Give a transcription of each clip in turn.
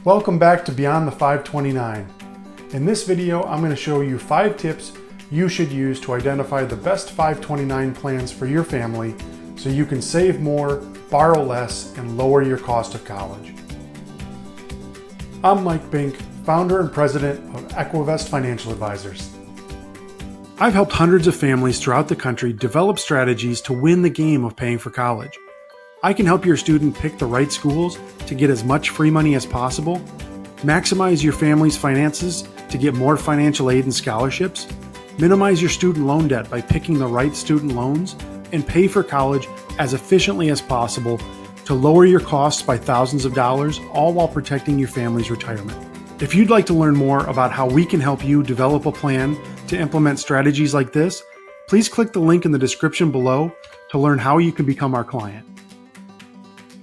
Welcome back to Beyond the 529. In this video, I'm going to show you 5 tips you should use to identify the best 529 plans for your family so you can save more, borrow less, and lower your cost of college. I'm Mike Bink, founder and president of Equivest Financial Advisors. I've helped hundreds of families throughout the country develop strategies to win the game of paying for college. I can help your student pick the right schools to get as much free money as possible, maximize your family's finances to get more financial aid and scholarships, minimize your student loan debt by picking the right student loans, and pay for college as efficiently as possible to lower your costs by thousands of dollars, all while protecting your family's retirement. If you'd like to learn more about how we can help you develop a plan to implement strategies like this, please click the link in the description below to learn how you can become our client.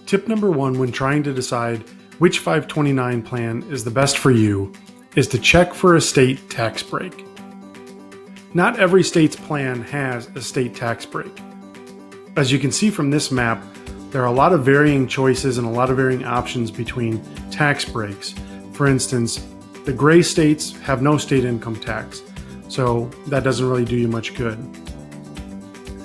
Tip number 1 when trying to decide which 529 plan is the best for you is to check for a state tax break. Not every state's plan has a state tax break. As you can see from this map, there are a lot of varying choices and a lot of varying options between tax breaks. For instance, the gray states have no state income tax, so that doesn't really do you much good.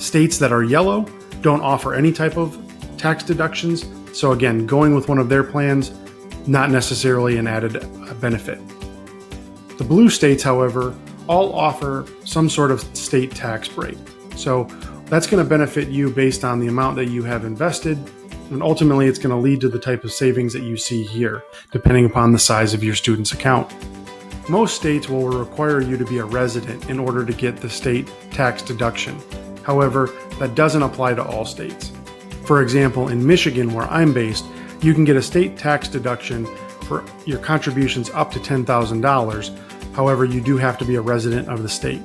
States that are yellow don't offer any type of tax deductions, so again, going with one of their plans, not necessarily an added benefit. The blue states, however, all offer some sort of state tax break. So that's going to benefit you based on the amount that you have invested, and ultimately it's going to lead to the type of savings that you see here, depending upon the size of your student's account. Most states will require you to be a resident in order to get the state tax deduction. However, that doesn't apply to all states. For example, in Michigan, where I'm based, you can get a state tax deduction for your contributions up to $10,000. However, you do have to be a resident of the state.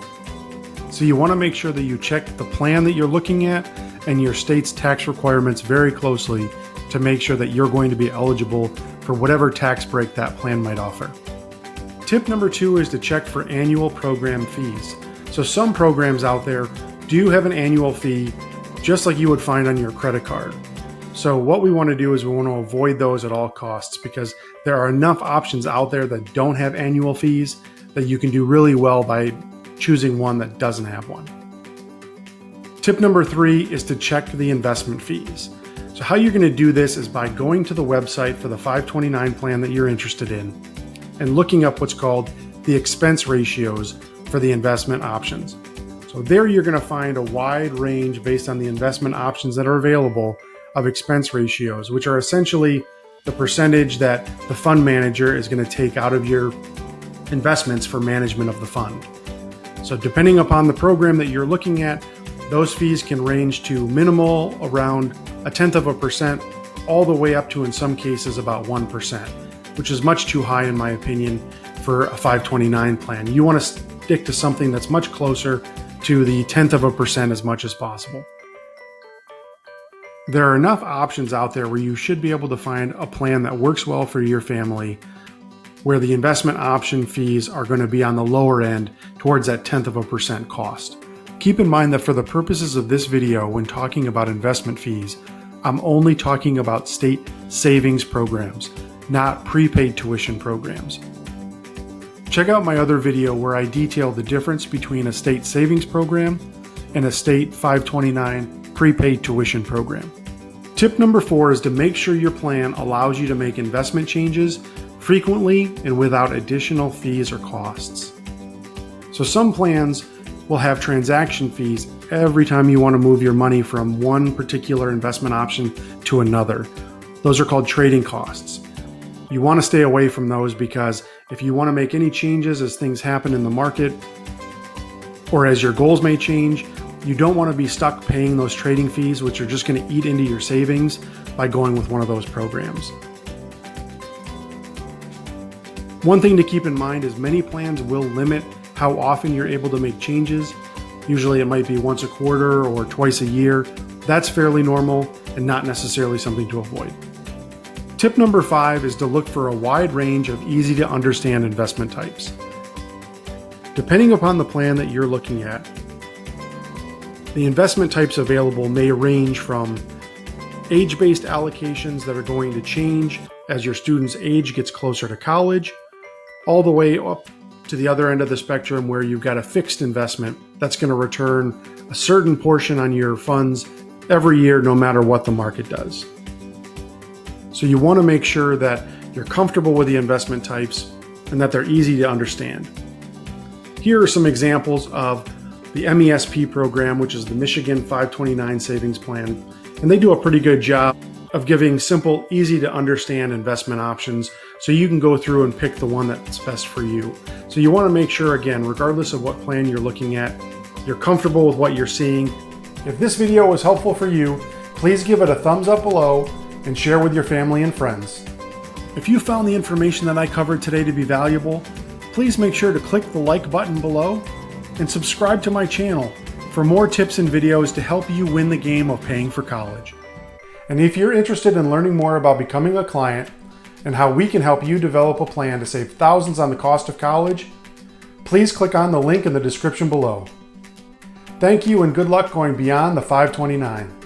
So you want to make sure that you check the plan that you're looking at and your state's tax requirements very closely to make sure that you're going to be eligible for whatever tax break that plan might offer. Tip number 2 is to check for annual program fees. So some programs out there do have an annual fee, just like you would find on your credit card. So what we want to do is we want to avoid those at all costs because there are enough options out there that don't have annual fees that you can do really well by choosing one that doesn't have one. Tip number 3 is to check the investment fees. So how you're going to do this is by going to the website for the 529 plan that you're interested in and looking up what's called the expense ratios for the investment options. So there you're going to find a wide range based on the investment options that are available of expense ratios, which are essentially the percentage that the fund manager is going to take out of your investments for management of the fund. So depending upon the program that you're looking at, those fees can range to minimal around 0.1% all the way up to, in some cases, about 1%, which is much too high in my opinion for a 529 plan. You want to stick to something that's much closer to the 0.1% as much as possible. There are enough options out there where you should be able to find a plan that works well for your family, where the investment option fees are going to be on the lower end towards that 0.1% cost. Keep in mind that for the purposes of this video, when talking about investment fees, I'm only talking about state savings programs, not prepaid tuition programs. Check out my other video where I detail the difference between a state savings program and a state 529 prepaid tuition program. Tip number 4 is to make sure your plan allows you to make investment changes frequently and without additional fees or costs. So some plans will have transaction fees every time you want to move your money from one particular investment option to another. Those are called trading costs. You want to stay away from those because if you want to make any changes as things happen in the market or as your goals may change, you don't want to be stuck paying those trading fees, which are just going to eat into your savings by going with one of those programs. One thing to keep in mind is many plans will limit how often you're able to make changes. Usually it might be once a quarter or twice a year. That's fairly normal and not necessarily something to avoid. Tip number 5 is to look for a wide range of easy to understand investment types. Depending upon the plan that you're looking at, the investment types available may range from age-based allocations that are going to change as your student's age gets closer to college, all the way up to the other end of the spectrum where you've got a fixed investment that's going to return a certain portion on your funds every year, no matter what the market does. So you want to make sure that you're comfortable with the investment types and that they're easy to understand. Here are some examples of the MESP program, which is the Michigan 529 Savings Plan, and they do a pretty good job of giving simple, easy to understand investment options so you can go through and pick the one that's best for you. So you want to make sure, again, regardless of what plan you're looking at, you're comfortable with what you're seeing. If this video was helpful for you, please give it a thumbs up below and share with your family and friends. If you found the information that I covered today to be valuable, please make sure to click the like button below and subscribe to my channel for more tips and videos to help you win the game of paying for college. And if you're interested in learning more about becoming a client and how we can help you develop a plan to save thousands on the cost of college, please click on the link in the description below. Thank you and good luck going beyond the 529.